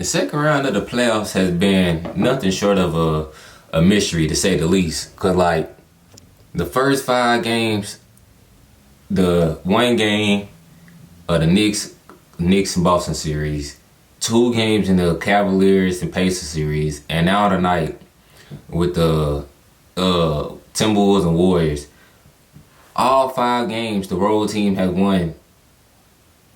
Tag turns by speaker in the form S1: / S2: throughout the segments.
S1: The second round of the playoffs has been nothing short of a mystery, to say the least. Cause like the first 5 games, the one game of the Knicks and Boston series, 2 games in the Cavaliers and Pacers series, and now tonight with the Timberwolves and Warriors. All 5 games, the road team has won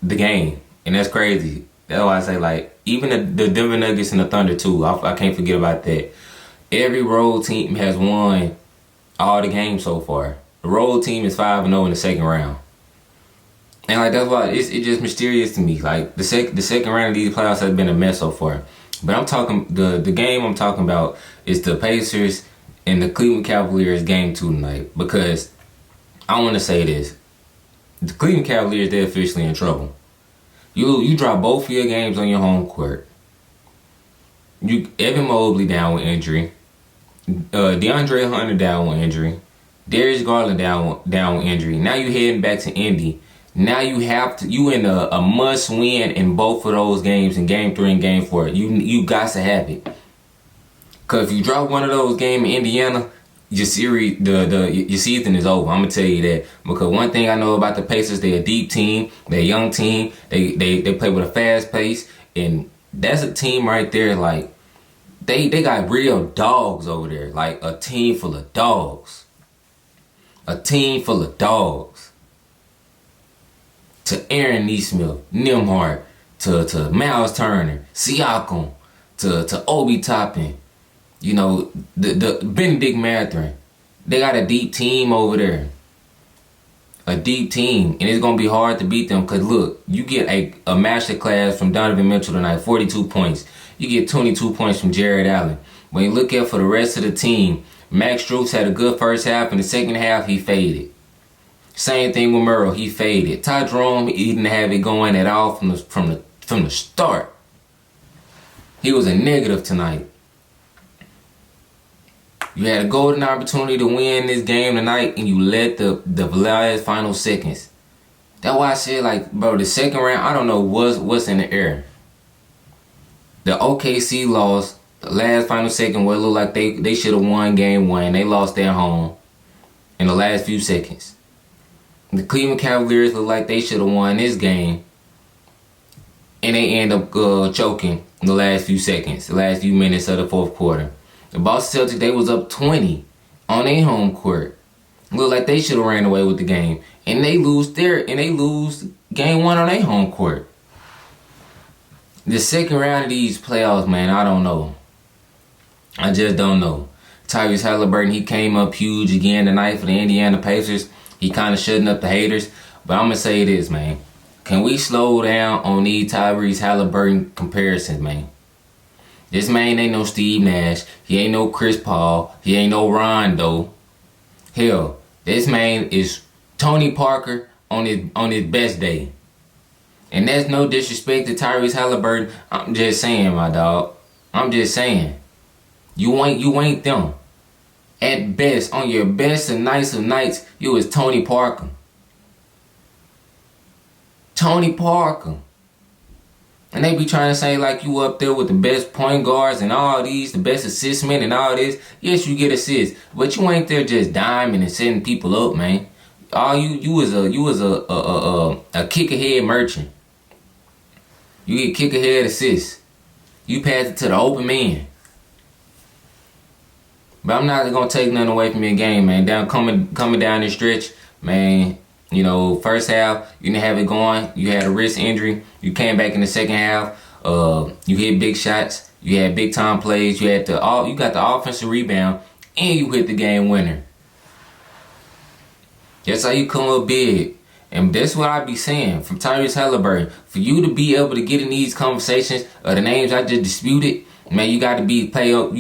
S1: the game, and that's crazy. That's why I say, like, even the Denver Nuggets and the Thunder too. I can't forget about that. Every road team has won all the games so far. The road team is 5-0 in the second round, and like that's why it's just mysterious to me. Like the second round of these playoffs has been a mess so far. But I'm talking the game I'm talking about is the Pacers and the Cleveland Cavaliers game 2 tonight, because I want to say this: the Cleveland Cavaliers, they're officially in trouble. You drop both of your games on your home court. Evan Mobley down with injury. DeAndre Hunter down with injury. Darius Garland down with injury. Now you heading back to Indy. Now you in a must win in both of those games, in game 3 and game 4. You got to have it. Cause if you drop one of those games in Indiana, your season is over. I'm gonna tell you that, because one thing I know about the Pacers, they're a deep team, they're a young team, they play with a fast pace, and that's a team right there. Like they got real dogs over there, like a team full of dogs, To Aaron Nesmith, Nimhart, to Miles Turner, Siakam, to Obi Toppin. You know, the Benedict Mathurin. They got a deep team over there. A deep team. And it's going to be hard to beat them, because, look, you get a master class from Donovan Mitchell tonight, 42 points. You get 22 points from Jared Allen. When you look at for the rest of the team, Max Strus had a good first half. In the second half, he faded. Same thing with Murrow. He faded. Ty Jerome, he didn't have it going at all from the start. He was a negative tonight. You had a golden opportunity to win this game tonight, and you let the last final seconds. That's why I said, like, bro, the second round, I don't know what's in the air. The OKC lost the last final second where it looked like they should have won game 1. They lost their home in the last few seconds. The Cleveland Cavaliers look like they should have won this game, and they end up choking in the last few seconds, the last few minutes of the fourth quarter. The Boston Celtics, they was up 20 on their home court. Look like they should have ran away with the game. And they lose game 1 on their home court. The second round of these playoffs, man, I don't know. I just don't know. Tyrese Halliburton, he came up huge again tonight for the Indiana Pacers. He kind of shutting up the haters. But I'm going to say this, man. Can we slow down on these Tyrese Halliburton comparisons, man? This man ain't no Steve Nash. He ain't no Chris Paul. He ain't no Rondo. Hell, this man is Tony Parker on his best day. And that's no disrespect to Tyrese Halliburton. I'm just saying, my dog. I'm just saying. You ain't them. At best, on your best and nice of nights, you is Tony Parker. Tony Parker. And they be trying to say like you up there with the best point guards and all these, the best assist men and all this. Yes, you get assists, but you ain't there just diming and setting people up, man. All you was a kick ahead merchant. You get kick ahead assists. You pass it to the open man. But I'm not gonna take nothing away from your game, man. Coming down this stretch, man. You know, first half, you didn't have it going. You had a wrist injury. You came back in the second half. You hit big shots. You had big time plays. You got the offensive rebound, and you hit the game winner. That's how you come up big. And that's what I be saying from Tyrese Halliburton. For you to be able to get in these conversations of the names I just disputed, man, you got to You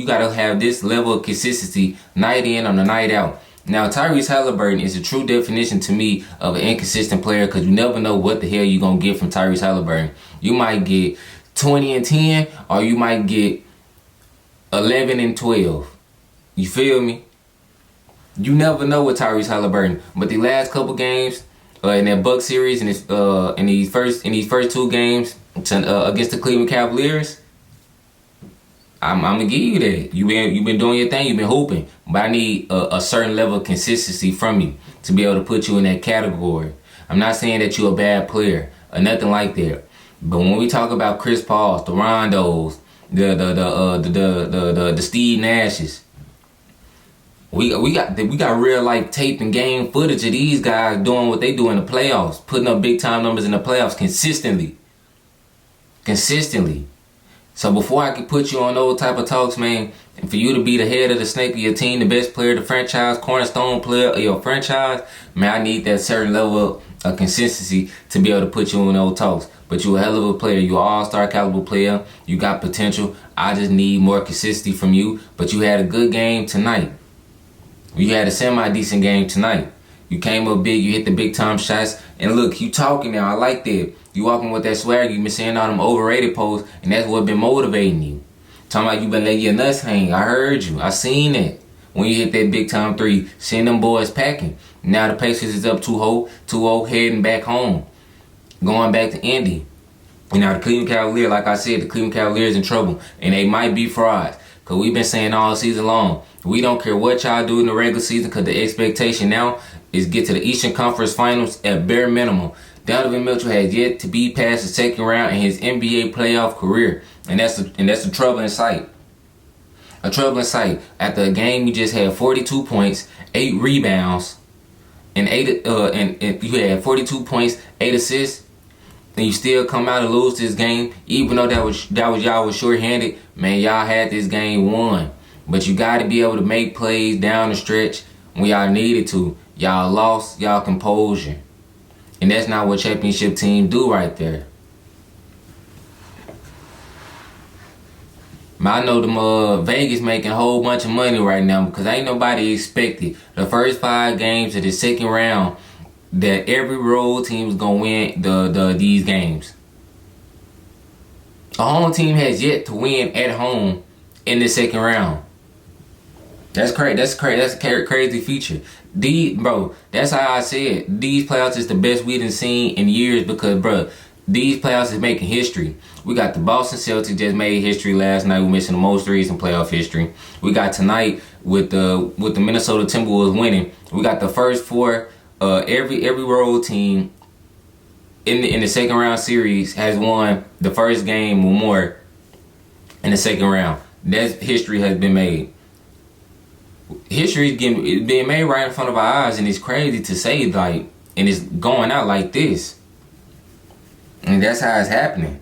S1: got to have this level of consistency night in on the night out. Now, Tyrese Halliburton is a true definition to me of an inconsistent player, because you never know what the hell you're going to get from Tyrese Halliburton. You might get 20 and 10, or you might get 11 and 12. You feel me? You never know with Tyrese Halliburton. But the last couple games, in that Buck series, in these first 2 games against the Cleveland Cavaliers, I'm gonna give you that. You been doing your thing. You've been hooping, but I need a certain level of consistency from you to be able to put you in that category. I'm not saying that you're a bad player or nothing like that, but when we talk about Chris Pauls, the Rondos, the Steve Nashes, we got real life tape and game footage of these guys doing what they do in the playoffs, putting up big time numbers in the playoffs consistently. So before I can put you on those type of talks, man, and for you to be the head of the snake of your team, the best player of the franchise, cornerstone player of your franchise, man, I need that certain level of consistency to be able to put you on those talks. But you a hell of a player. You an all-star caliber player. You got potential. I just need more consistency from you. But you had a good game tonight. You had a semi-decent game tonight. You came up big. You hit the big-time shots. And look, you talking now. I like that. You walking with that swag. You been saying all them overrated posts. And that's what been motivating you. Talking about you been letting your nuts hang. I heard you. I seen it. When you hit that big-time three, seeing them boys packing. Now the Pacers is up 2-0, heading back home. Going back to Indy. And now the Cleveland Cavaliers, like I said, the Cleveland Cavaliers in trouble. And they might be frauds. Because we've been saying all season long, we don't care what y'all do in the regular season because the expectation now is get to the Eastern Conference Finals at bare minimum. Donovan Mitchell has yet to be past the second round in his NBA playoff career. And that's a troubling sight. A troubling sight. After a game, you just had 42 points, 8 rebounds, and you had 42 points, 8 assists. And you still come out and lose this game, even though that was y'all was shorthanded. Man, y'all had this game won. But you got to be able to make plays down the stretch when y'all needed to. Y'all lost y'all composure. And that's not what championship teams do right there. I know them Vegas making a whole bunch of money right now because ain't nobody expected the first 5 games of the second round that every road team is gonna win these games. A home team has yet to win at home in the second round. That's crazy. That's a crazy feature. Bro, that's how I said these playoffs is the best we done seen in years because, bro, these playoffs is making history. We got the Boston Celtics just made history last night. We're missing the most threes in playoff history. We got tonight with the Minnesota Timberwolves winning. We got the first 4. Every road team in the second round series has won the first game or more in the second round. That history has been made. History is being made right in front of our eyes, and it's crazy to say, like, and it's going out like this. And that's how it's happening.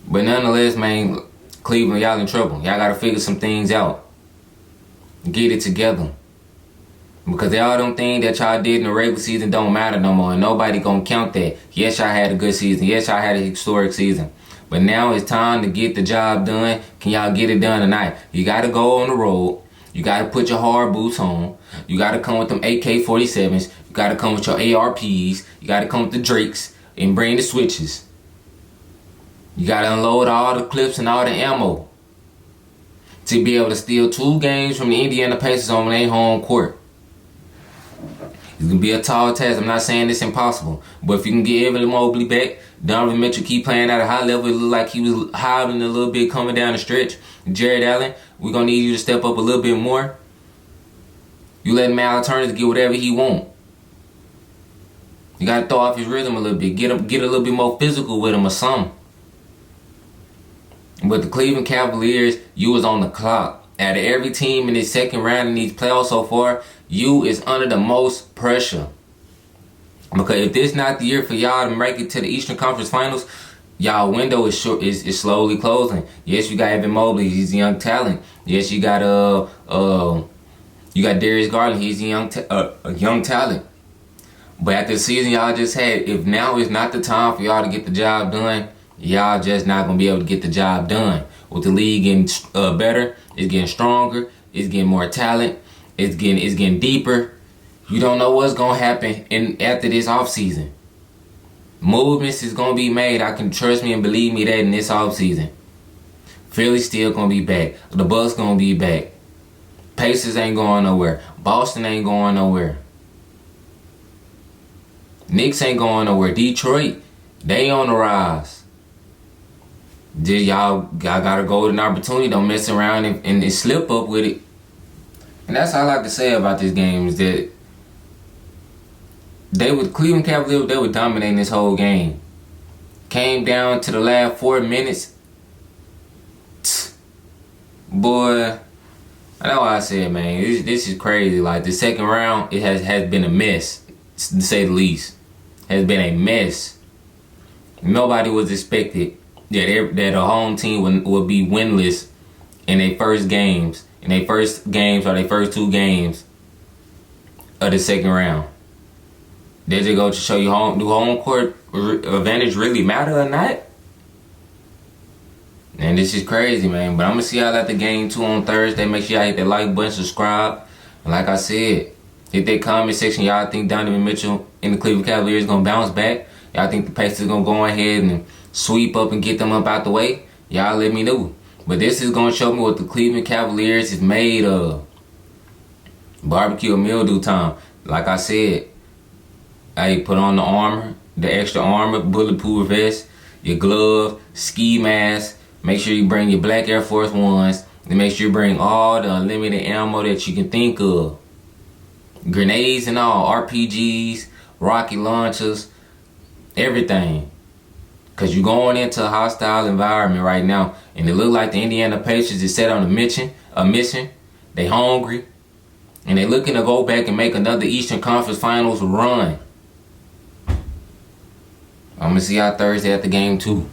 S1: But nonetheless, man, Cleveland, y'all in trouble. Y'all gotta figure some things out. Get it together. Because all them things that y'all did in the regular season don't matter no more. And nobody gonna count that. Yes, y'all had a good season. Yes, y'all had a historic season. But now it's time to get the job done. Can y'all get it done tonight? You gotta go on the road. You gotta put your hard boots on. You gotta come with them AK-47s. You gotta come with your ARPs. You gotta come with the Drakes and bring the switches. You gotta unload all the clips and all the ammo to be able to steal 2 games from the Indiana Pacers on their home court. It's going to be a tall task. I'm not saying it's impossible. But if you can get Evan Mobley back, Donovan Mitchell keep playing at a high level. It looked like he was hobbling a little bit coming down the stretch. Jared Allen, we're going to need you to step up a little bit more. You let Mal Turner get whatever he want. You got to throw off his rhythm a little bit. Get a little bit more physical with him or something. But the Cleveland Cavaliers, you was on the clock. Out of every team in this second round in these playoffs so far, you is under the most pressure. Because if this not the year for y'all to make it to the Eastern Conference Finals, y'all window is slowly closing. Yes, you got Evan Mobley, he's a young talent. Yes, you got Darius Garland, he's a young talent. But after the season y'all just had, if now is not the time for y'all to get the job done, y'all just not gonna be able to get the job done. With the league getting better, it's getting stronger, it's getting more talent, it's getting deeper. You don't know what's gonna happen after this offseason. Movements is gonna be made. I can trust me and believe me that in this offseason. Philly's still gonna be back. The Bucks gonna be back. Pacers ain't going nowhere. Boston ain't going nowhere. Knicks ain't going nowhere. Detroit, they on the rise. Y'all got a golden opportunity. Don't mess around and slip up with it. And that's all I like to say about this game is that Cleveland Cavaliers, they were dominating this whole game. Came down to the last 4 minutes. Boy, I know what I said, man. This is crazy. Like, the second round, it has been a mess, to say the least. Has been a mess. Nobody was expected that a home team would be winless in their first games. In their first games or their first 2 games of the second round. Does it go to show you do home court advantage really matter or not? And this is crazy, man. But I'm going to see y'all at the game 2 on Thursday. Make sure y'all hit that like button, subscribe. And like I said, hit that comment section. Y'all think Donovan Mitchell and the Cleveland Cavaliers is going to bounce back? Y'all think the Pacers going to go ahead and sweep up and get them up out the way? Y'all let me know. But this is going to show me what the Cleveland Cavaliers is made of. Barbecue and mildew time. Like I said, hey, put on the armor, the extra armor, bulletproof vest, your glove, ski mask. Make sure you bring your black Air Force Ones. And make sure you bring all the unlimited ammo that you can think of. Grenades and all, RPGs, rocket launchers, everything. Because you're going into a hostile environment right now. And it look like the Indiana Pacers is set on a mission. They hungry. And they looking to go back and make another Eastern Conference Finals run. I'm going to see y'all Thursday at the game 2.